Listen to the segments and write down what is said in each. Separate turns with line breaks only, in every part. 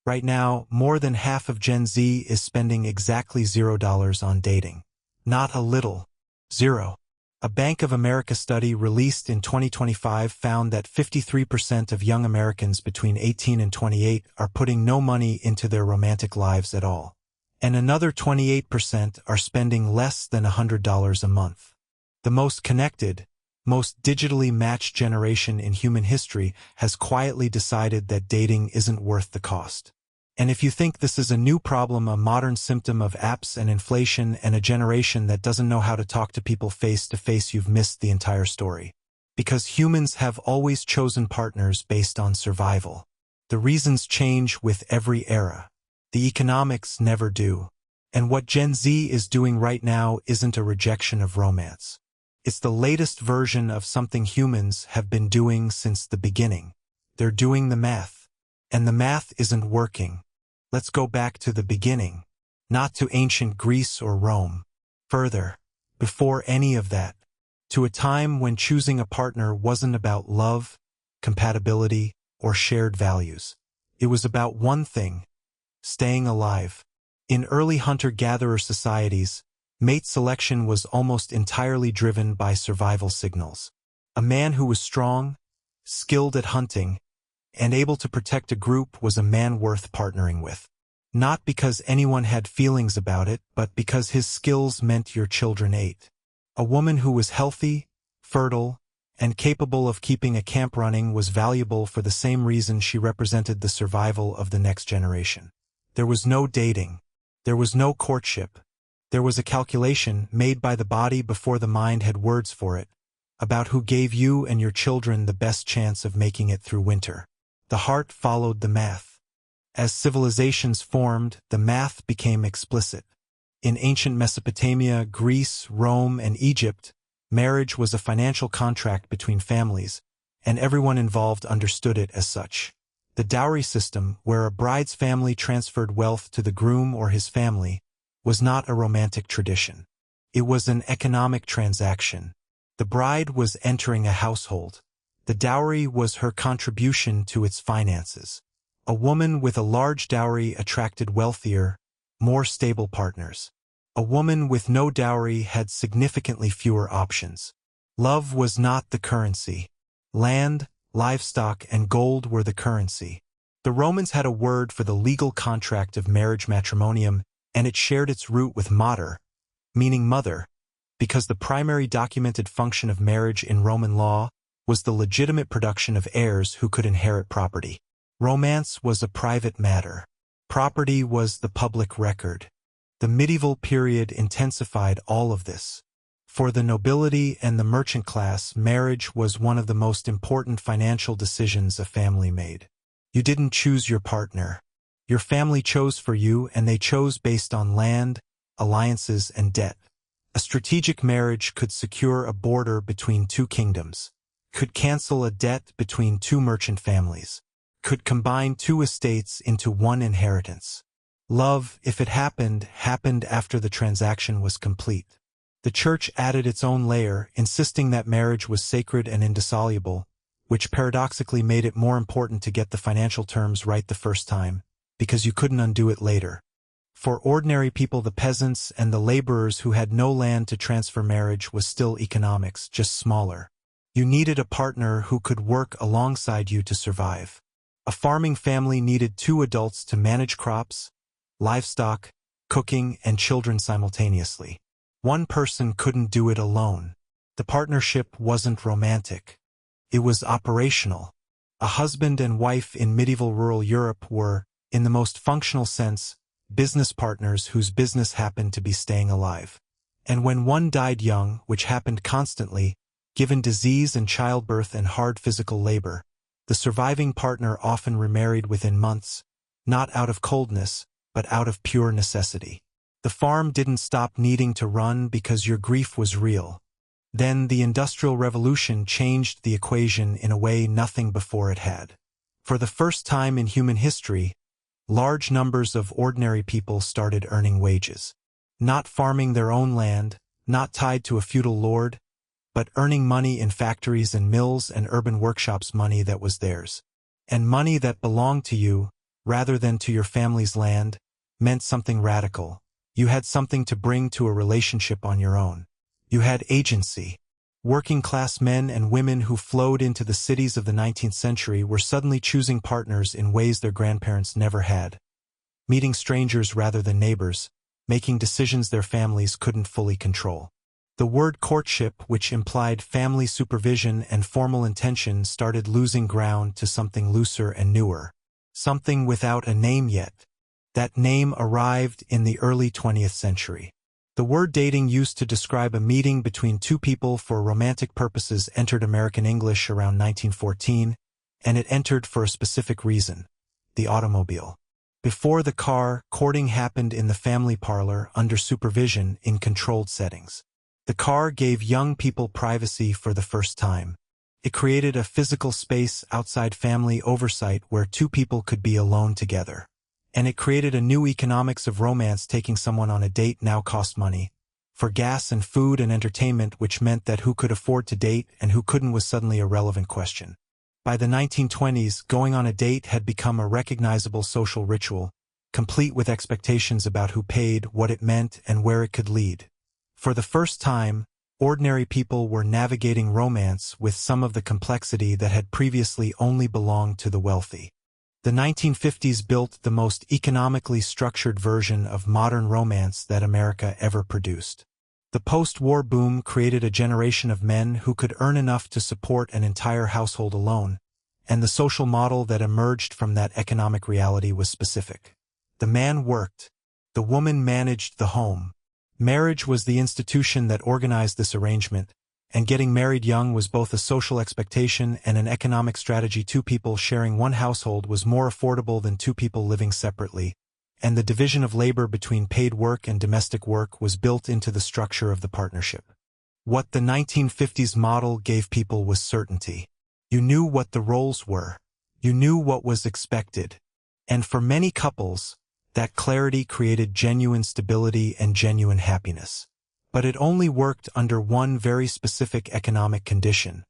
Right now, more than half of Gen Z is spending exactly $0 on dating. Not a little. Zero. A Bank of America study released in 2025 found that 53% of young Americans between 18 and 28 are putting no money into their romantic lives at all. And another 28% are spending less than $100 a month. The most connected, most digitally matched generation in human history has quietly decided that dating isn't worth the cost. And if you think this is a new problem, a modern symptom of apps and inflation and a generation that doesn't know how to talk to people face to face, you've missed the entire story. Because humans have always chosen partners based on survival. The reasons change with every era. The economics never do. And what Gen Z is doing right now isn't a rejection of romance. It's the latest version of something humans have been doing since the beginning. They're doing the math. And the math isn't working. Let's go back to the beginning, not to ancient Greece or Rome. Further, before any of that, to a time when choosing a partner wasn't about love, compatibility, or shared values. It was about one thing: staying alive. In early hunter-gatherer societies, mate selection was almost entirely driven by survival signals. A man who was strong, skilled at hunting, and able to protect a group was a man worth partnering with. Not because anyone had feelings about it, but because his skills meant your children ate. A woman who was healthy, fertile, and capable of keeping a camp running was valuable for the same reason she represented the survival of the next generation. There was no dating. There was no courtship. There was a calculation made by the body before the mind had words for it, about who gave you and your children the best chance of making it through winter. The heart followed the math. As civilizations formed, the math became explicit. In ancient Mesopotamia, Greece, Rome, and Egypt, marriage was a financial contract between families, and everyone involved understood it as such. The dowry system, where a bride's family transferred wealth to the groom or his family, was not a romantic tradition. It was an economic transaction. The bride was entering a household. The dowry was her contribution to its finances. A woman with a large dowry attracted wealthier, more stable partners. A woman with no dowry had significantly fewer options. Love was not the currency. Land, livestock, and gold were the currency. The Romans had a word for the legal contract of marriage, matrimonium, and it shared its root with mater, meaning mother, because the primary documented function of marriage in Roman law was the legitimate production of heirs who could inherit property. Romance was a private matter. Property was the public record. The medieval period intensified all of this. For the nobility and the merchant class, marriage was one of the most important financial decisions a family made. You didn't choose your partner. Your family chose for you, and they chose based on land, alliances, and debt. A strategic marriage could secure a border between two kingdoms, could cancel a debt between two merchant families, could combine two estates into one inheritance. Love, if it happened after the transaction was complete. The church added its own layer, insisting that marriage was sacred and indissoluble, which paradoxically made it more important to get the financial terms right the first time, because you couldn't undo it later. For ordinary people, the peasants and the laborers who had no land to transfer, marriage was still economics, just smaller. You needed a partner who could work alongside you to survive. A farming family needed two adults to manage crops, livestock, cooking, and children simultaneously. One person couldn't do it alone. The partnership wasn't romantic. It was operational. A husband and wife in medieval rural Europe were, in the most functional sense, business partners whose business happened to be staying alive. And when one died young, which happened constantly, given disease and childbirth and hard physical labor, the surviving partner often remarried within months, not out of coldness, but out of pure necessity. The farm didn't stop needing to run because your grief was real. Then the Industrial Revolution changed the equation in a way nothing before it had. For the first time in human history, large numbers of ordinary people started earning wages. Not farming their own land, not tied to a feudal lord, but earning money in factories and mills and urban workshops, money that was theirs. And money that belonged to you, rather than to your family's land, meant something radical. You had something to bring to a relationship on your own. You had agency. Working-class men and women who flowed into the cities of the 19th century were suddenly choosing partners in ways their grandparents never had. Meeting strangers rather than neighbors, making decisions their families couldn't fully control. The word courtship, which implied family supervision and formal intention, started losing ground to something looser and newer. Something without a name yet. That name arrived in the early 20th century. The word dating, used to describe a meeting between two people for romantic purposes, entered American English around 1914, and it entered for a specific reason: the automobile. Before the car, courting happened in the family parlor under supervision in controlled settings. The car gave young people privacy for the first time. It created a physical space outside family oversight where two people could be alone together. And it created a new economics of romance. Taking someone on a date now cost money. For gas and food and entertainment, which meant that who could afford to date and who couldn't was suddenly a relevant question. By the 1920s, going on a date had become a recognizable social ritual, complete with expectations about who paid, what it meant, and where it could lead. For the first time, ordinary people were navigating romance with some of the complexity that had previously only belonged to the wealthy. The 1950s built the most economically structured version of modern romance that America ever produced. The post-war boom created a generation of men who could earn enough to support an entire household alone, and the social model that emerged from that economic reality was specific. The man worked. The woman managed the home. Marriage was the institution that organized this arrangement, and getting married young was both a social expectation and an economic strategy. Two people sharing one household was more affordable than two people living separately, and the division of labor between paid work and domestic work was built into the structure of the partnership. What the 1950s model gave people was certainty. You knew what the roles were. You knew what was expected. And for many couples, that clarity created genuine stability and genuine happiness. But it only worked under one very specific economic condition: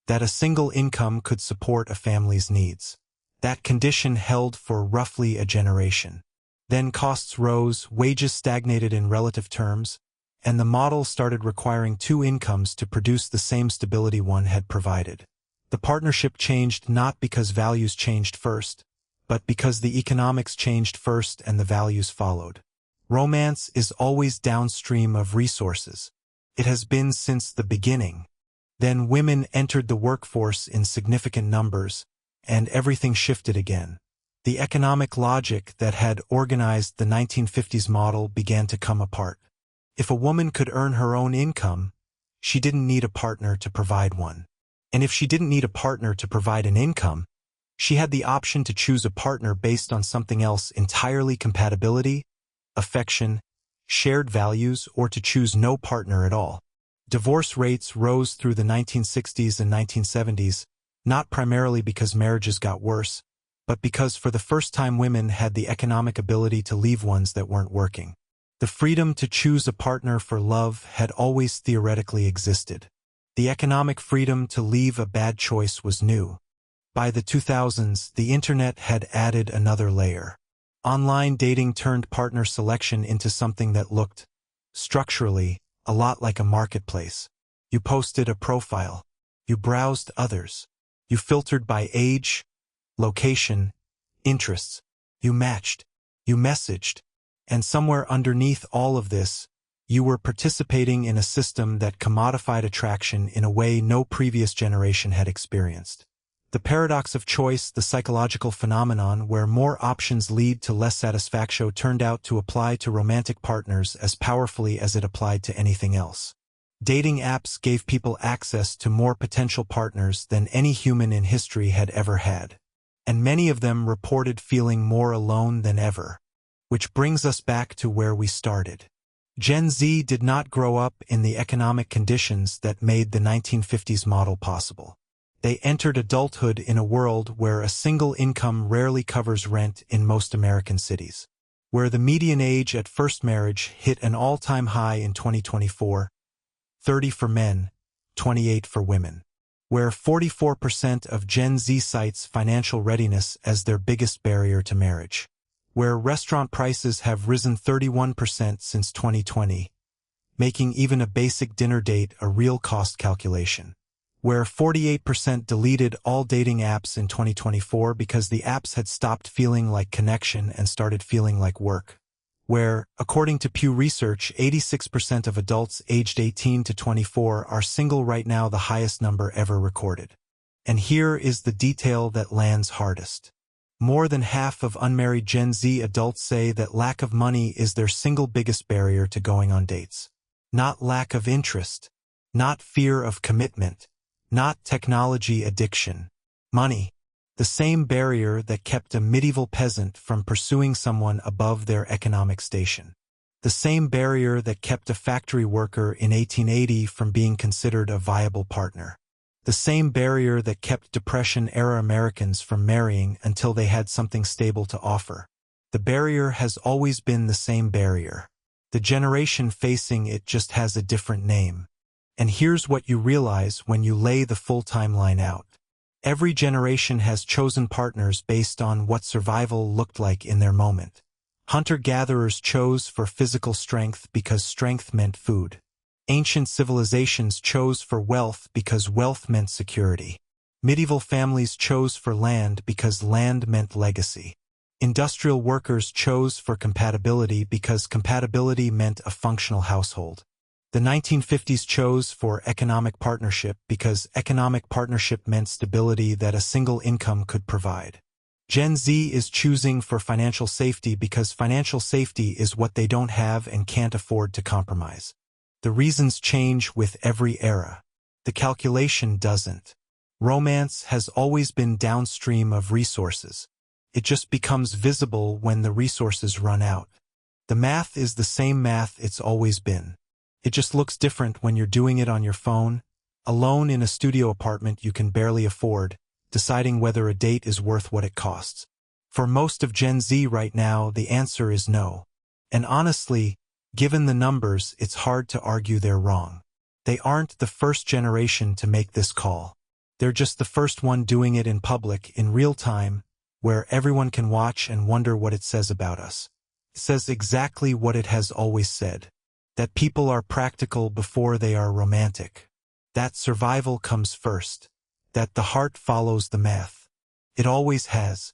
that a single income could support a family's needs. That condition held for roughly a generation. Then costs rose, wages stagnated in relative terms, and the model started requiring two incomes to produce the same stability one had provided. The partnership changed not because values changed first, but because the economics changed first and the values followed. Romance is always downstream of resources. It has been since the beginning. Then women entered the workforce in significant numbers, and everything shifted again. The economic logic that had organized the 1950s model began to come apart. If a woman could earn her own income, she didn't need a partner to provide one. And if she didn't need a partner to provide an income, she had the option to choose a partner based on something else entirely: compatibility, affection, shared values, or to choose no partner at all. Divorce rates rose through the 1960s and 1970s, not primarily because marriages got worse, but because for the first time women had the economic ability to leave ones that weren't working. The freedom to choose a partner for love had always theoretically existed. The economic freedom to leave a bad choice was new. By the 2000s, the internet had added another layer. Online dating turned partner selection into something that looked, structurally, a lot like a marketplace. You posted a profile. You browsed others. You filtered by age, location, interests. You matched. You messaged. And somewhere underneath all of this, you were participating in a system that commodified attraction in a way no previous generation had experienced. The paradox of choice, the psychological phenomenon where more options lead to less satisfaction, turned out to apply to romantic partners as powerfully as it applied to anything else. Dating apps gave people access to more potential partners than any human in history had ever had. And many of them reported feeling more alone than ever. Which brings us back to where we started. Gen Z did not grow up in the economic conditions that made the 1950s model possible. They entered adulthood in a world where a single income rarely covers rent in most American cities, where the median age at first marriage hit an all-time high in 2024, 30 for men, 28 for women. where 44% of Gen Z cites financial readiness as their biggest barrier to marriage, where restaurant prices have risen 31% since 2020, making even a basic dinner date a real cost calculation, where 48% deleted all dating apps in 2024 because the apps had stopped feeling like connection and started feeling like work, where, according to Pew Research, 86% of adults aged 18 to 24 are single right now, the highest number ever recorded. And here is the detail that lands hardest. More than half of unmarried Gen Z adults say that lack of money is their single biggest barrier to going on dates. Not lack of interest, not fear of commitment, not technology addiction. Money. The same barrier that kept a medieval peasant from pursuing someone above their economic station. The same barrier that kept a factory worker in 1880 from being considered a viable partner. The same barrier that kept Depression-era Americans from marrying until they had something stable to offer. The barrier has always been the same barrier. The generation facing it just has a different name. And here's what you realize when you lay the full timeline out. Every generation has chosen partners based on what survival looked like in their moment. Hunter-gatherers chose for physical strength because strength meant food. Ancient civilizations chose for wealth because wealth meant security. Medieval families chose for land because land meant legacy. Industrial workers chose for compatibility because compatibility meant a functional household. The 1950s chose for economic partnership because economic partnership meant stability that a single income could provide. Gen Z is choosing for financial safety because financial safety is what they don't have and can't afford to compromise. The reasons change with every era. The calculation doesn't. Romance has always been downstream of resources. It just becomes visible when the resources run out. The math is the same math it's always been. It just looks different when you're doing it on your phone, alone in a studio apartment you can barely afford, deciding whether a date is worth what it costs. For most of Gen Z right now, the answer is no. And honestly, given the numbers, it's hard to argue they're wrong. They aren't the first generation to make this call. They're just the first one doing it in public, in real time, where everyone can watch and wonder what it says about us. It says exactly what it has always said. That people are practical before they are romantic. That survival comes first. That the heart follows the math. It always has.